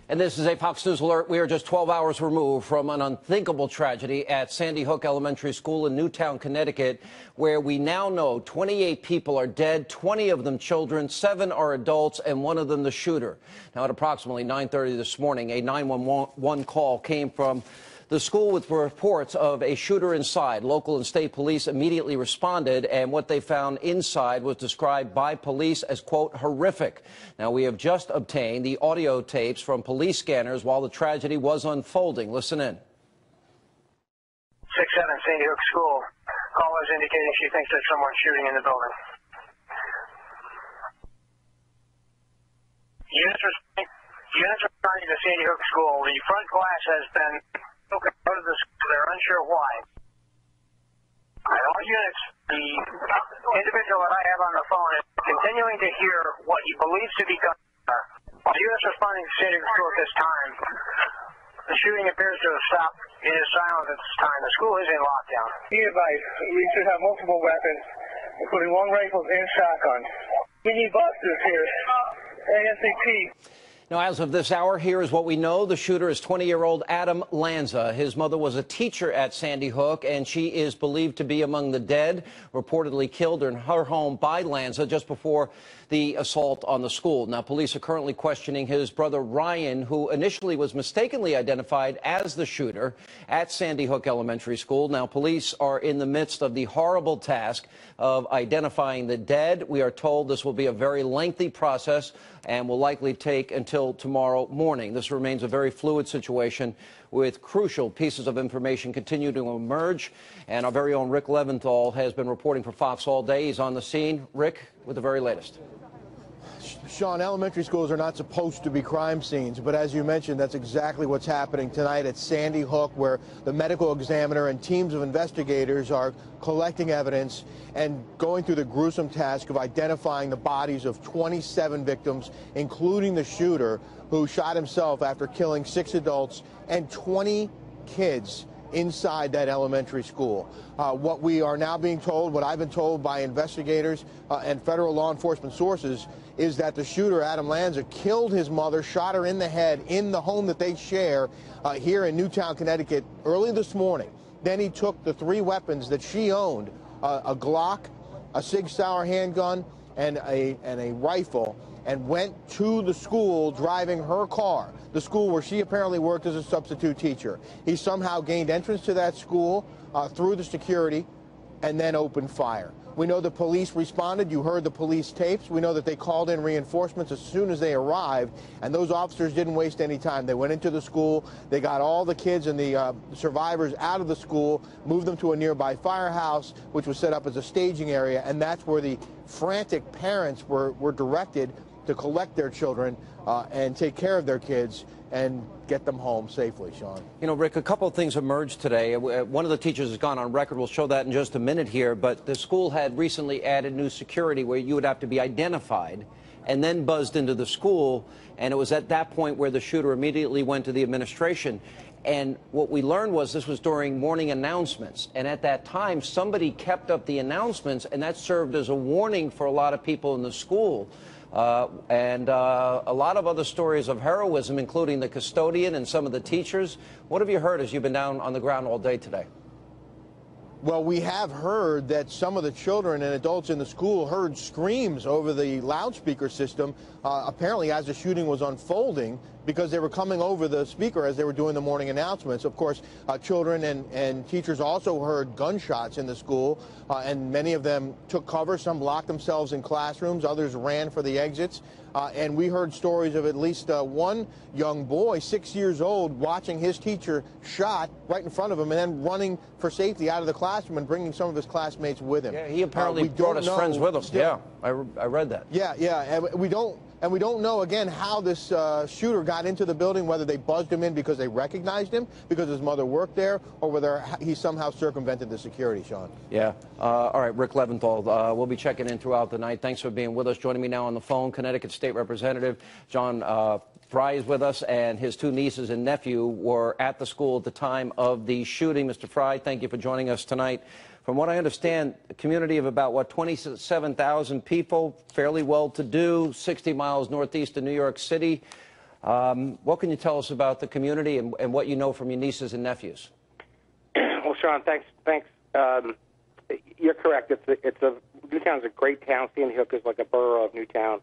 And this is a Fox News alert. We are just 12 hours removed from an unthinkable tragedy at Sandy Hook Elementary School in Newtown, Connecticut, where we now know 28 people are dead, 20 of them children, 7 are adults, and 1 of them the shooter. Now, at approximately 9:30 this morning, a 911 call came from the school with reports of a shooter inside. Local and state police immediately responded, and what they found inside was described by police as, quote, horrific. Now, we have just obtained the audio tapes from police scanners while the tragedy was unfolding. Listen in. 6-7 Sandy Hook School. Caller is indicating she thinks there's someone shooting in the building. Units responding to Sandy Hook School. The front glass has been broken out of the school. They're unsure why. All units, the individual that I have on the phone is continuing to hear what he believes to be gunfire. All units responding to Sandy Hook School at this time, the shooting appears to have stopped. It is silent at this time. The school is in lockdown. Be advised, we should have multiple weapons, including long rifles and shotguns. We need boxes here. ASAP. Now, as of this hour, here is what we know. The shooter is 20-year-old Adam Lanza. His mother was a teacher at Sandy Hook, and she is believed to be among the dead, reportedly killed in her home by Lanza just before the assault on the school. Now, police are currently questioning his brother Ryan, who initially was mistakenly identified as the shooter at Sandy Hook Elementary School. Now, police are in the midst of the horrible task of identifying the dead. We are told this will be a very lengthy process and will likely take until tomorrow morning. This remains a very fluid situation with crucial pieces of information continue to emerge. And our very own Rick Leventhal has been reporting for Fox all day. He's on the scene. Rick, with the very latest. Sean, elementary schools are not supposed to be crime scenes, but as you mentioned, that's exactly what's happening tonight at Sandy Hook, where the medical examiner and teams of investigators are collecting evidence and going through the gruesome task of identifying the bodies of 27 victims, including the shooter who shot himself after killing 6 adults and 20 kids inside that elementary school. What we are now being told, what I've been told by investigators and federal law enforcement sources, is that the shooter, Adam Lanza, killed his mother, shot her in the head in the home that they share here in Newtown, Connecticut, early this morning. Then he took the 3 weapons that she owned, a Glock, a Sig Sauer handgun, and a rifle, and went to the school driving her car, the school where she apparently worked as a substitute teacher. He somehow gained entrance to that school through the security and then opened fire. We know the police responded. You heard the police tapes. We know that they called in reinforcements as soon as they arrived, and those officers didn't waste any time. They went into the school. They got all the kids and the survivors out of the school, moved them to a nearby firehouse, which was set up as a staging area, and that's where the frantic parents were directed to collect their children and take care of their kids and get them home safely, Sean. You know, Rick, a couple of things emerged today. One of the teachers has gone on record. We'll show that in just a minute here. But the school had recently added new security where you would have to be identified and then buzzed into the school. And it was at that point where the shooter immediately went to the administration. And what we learned was this was during morning announcements. And at that time, somebody kept up the announcements, and that served as a warning for a lot of people in the school. And a lot of other stories of heroism, including the custodian and some of the teachers. What have you heard as you've been down on the ground all day today? Well, we have heard that some of the children and adults in the school heard screams over the loudspeaker system, apparently as the shooting was unfolding, because they were coming over the speaker as they were doing the morning announcements. Of course, children and teachers also heard gunshots in the school, and many of them took cover. Some locked themselves in classrooms. Others ran for the exits. And we heard stories of at least one young boy, 6 years old, watching his teacher shot right in front of him and then running for safety out of the classroom and bringing some of his classmates with him. Yeah, he apparently brought his friends with him. Still, yeah, I read that. Yeah, and we don't know, again, how this shooter got into the building, whether they buzzed him in because they recognized him, because his mother worked there, or whether he somehow circumvented the security, Sean. Yeah. All right, Rick Leventhal, we'll be checking in throughout the night. Thanks for being with us. Joining me now on the phone, Connecticut State Representative John Fry is with us, and his 2 nieces and nephew were at the school at the time of the shooting. Mr. Fry, thank you for joining us tonight. From what I understand, a community of about, 27,000 people, fairly well-to-do, 60 miles northeast of New York City. What can you tell us about the community and what you know from your nieces and nephews? Well, Sean, thanks. You're correct. Newtown's a great town. Sandy Hook is like a borough of Newtown.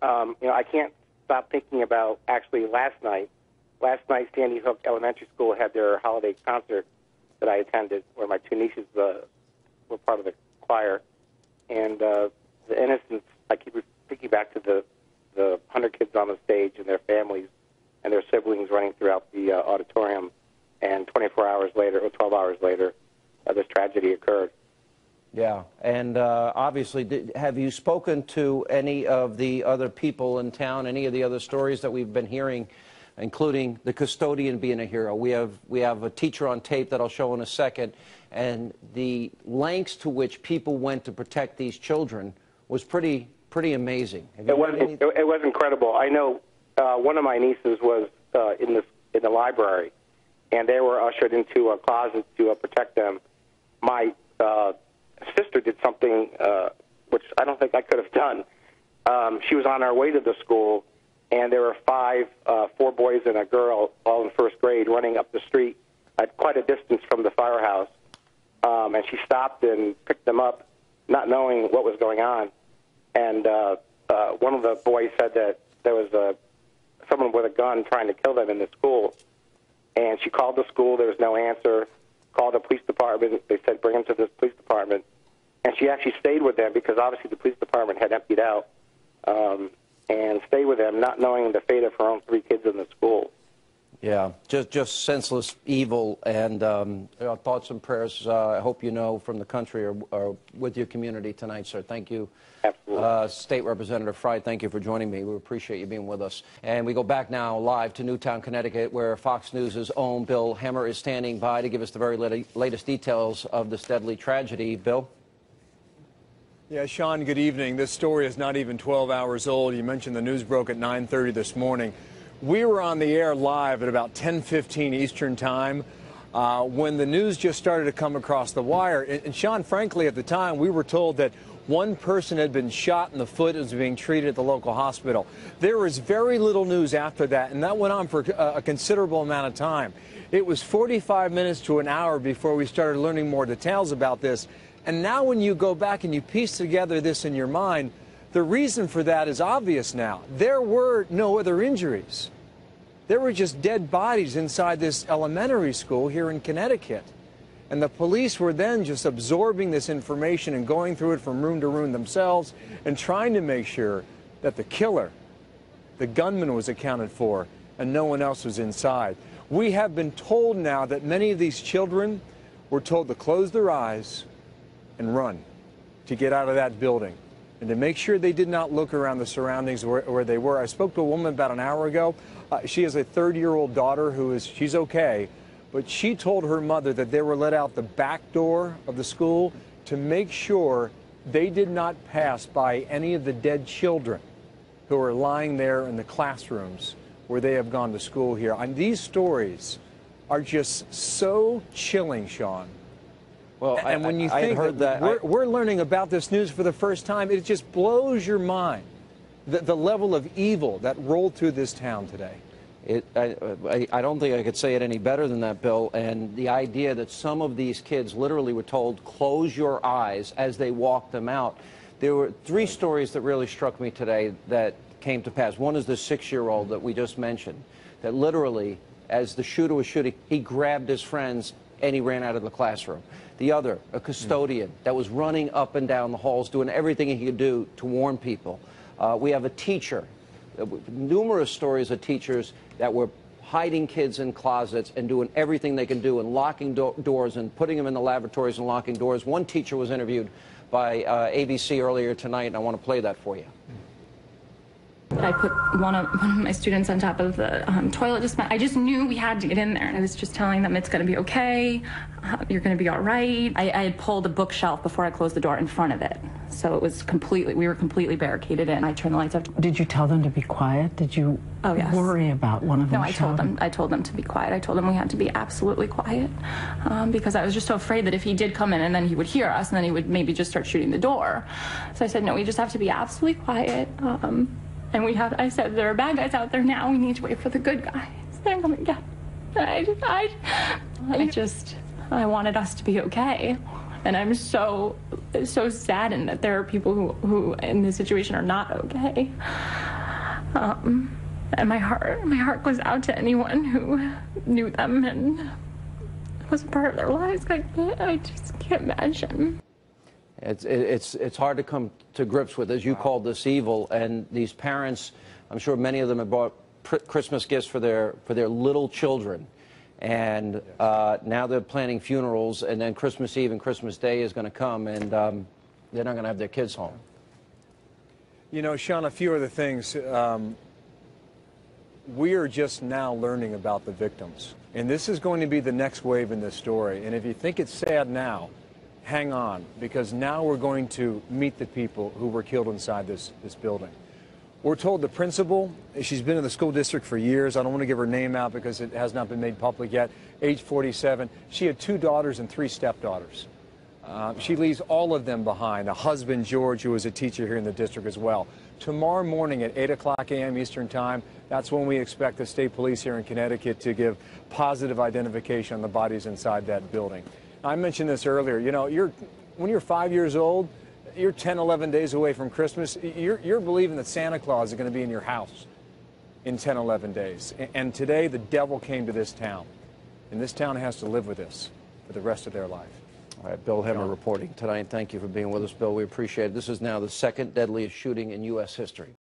I can't stop thinking about actually last night. Last night, Sandy Hook Elementary School had their holiday concert that I attended, where my two nieces were part of the choir. And the innocence, I keep thinking back to the 100 kids on the stage and their families and their siblings running throughout the auditorium. And 24 hours later, or 12 hours later, this tragedy occurred. Yeah, and obviously, have you spoken to any of the other people in town, any of the other stories that we've been hearing, including the custodian being a hero? We have a teacher on tape that I'll show in a second, and the lengths to which people went to protect these children was pretty amazing. It was incredible. I know one of my nieces was in the library, and they were ushered into a closet to protect them. My sister did something which I don't think I could have done. She was on our way to the school, and there were four boys and a girl, all in first grade, running up the street at quite a distance from the firehouse. And she stopped and picked them up, not knowing what was going on. And one of the boys said that there was someone with a gun trying to kill them in the school. And she called the school. There was no answer. Called the police department. They said, bring him to this police department. And she actually stayed with them because obviously the police department had emptied out, and stayed with them, not knowing the fate of her own 3 kids in the school. Yeah, just senseless evil, and thoughts and prayers, I hope you know, from the country are with your community tonight, sir. Thank you. Absolutely. State Representative Frey, thank you for joining me. We appreciate you being with us. And we go back now live to Newtown, Connecticut, where Fox News' own Bill Hemmer is standing by to give us the very latest details of this deadly tragedy. Bill? Yeah, Sean, good evening. This story is not even 12 hours old. You mentioned the news broke at 9:30 this morning. We were on the air live at about 10:15 Eastern Time when the news just started to come across the wire. And Sean, frankly, at the time, we were told that one person had been shot in the foot and was being treated at the local hospital. There was very little news after that, and that went on for a considerable amount of time. It was 45 minutes to an hour before we started learning more details about this. And now when you go back and you piece together this in your mind, the reason for that is obvious now. There were no other injuries. There were just dead bodies inside this elementary school here in Connecticut. And the police were then just absorbing this information and going through it from room to room themselves and trying to make sure that the killer, the gunman, was accounted for and no one else was inside. We have been told now that many of these children were told to close their eyes and run, to get out of that building, and to make sure they did not look around the surroundings where they were. I spoke to a woman about an hour ago. She has a 30-year-old daughter she's okay, but she told her mother that they were let out the back door of the school to make sure they did not pass by any of the dead children who are lying there in the classrooms where they have gone to school here. And these stories are just so chilling, Sean. Well, and when you think that we're learning about this news for the first time, it just blows your mind, the level of evil that rolled through this town today. I don't think I could say it any better than that, Bill. And the idea that some of these kids literally were told, close your eyes, as they walked them out. There were 3 stories that really struck me today that came to pass. One is the 6-year-old that we just mentioned, that literally, as the shooter was shooting, he grabbed his friends and he ran out of the classroom. The other, a custodian that was running up and down the halls, doing everything he could do to warn people. We have a teacher, numerous stories of teachers that were hiding kids in closets and doing everything they can do and locking doors and putting them in the lavatories and locking doors. One teacher was interviewed by ABC earlier tonight, and I want to play that for you. I put one of my students on top of the toilet dispenser. I just knew we had to get in there. I was just telling them it's going to be okay. You're going to be all right. I had pulled a bookshelf before I closed the door in front of it. So it was we were completely barricaded in. I turned the lights off. Did you tell them to be quiet? Did you worry about one of them? No, I told them to be quiet. I told them we had to be absolutely quiet because I was just so afraid that if he did come in and then he would hear us and then he would maybe just start shooting the door. So I said, no, we just have to be absolutely quiet. And I said, there are bad guys out there now. We need to wait for the good guys. They're coming down. I wanted us to be okay. And I'm so saddened that there are people who in this situation are not okay. And my heart goes out to anyone who knew them and was a part of their lives. I just can't imagine. It's hard to come to grips with, as you called this evil, and these parents, I'm sure many of them have bought Christmas gifts for their little children, and now they're planning funerals, and then Christmas Eve and Christmas Day is going to come, and they're not going to have their kids home. You know, Sean, a few other things. We are just now learning about the victims, and this is going to be the next wave in this story. And if you think it's sad now, hang on, because now we're going to meet the people who were killed inside this building. We're told the principal, she's been in the school district for years. I don't want to give her name out because it has not been made public yet. Age 47. She had 2 daughters and 3 stepdaughters. She leaves all of them behind. A husband, George, who was a teacher here in the district as well. Tomorrow morning at 8:00 a.m. Eastern Time, that's when we expect the state police here in Connecticut to give positive identification on the bodies inside that building. I mentioned this earlier. You know, when you're 5 years old, you're 10, 11 days away from Christmas. You're believing that Santa Claus is going to be in your house in 10, 11 days. And today, the devil came to this town. And this town has to live with this for the rest of their life. All right, Bill Hemmer reporting tonight. Thank you for being with us, Bill. We appreciate it. This is now the 2nd deadliest shooting in U.S. history.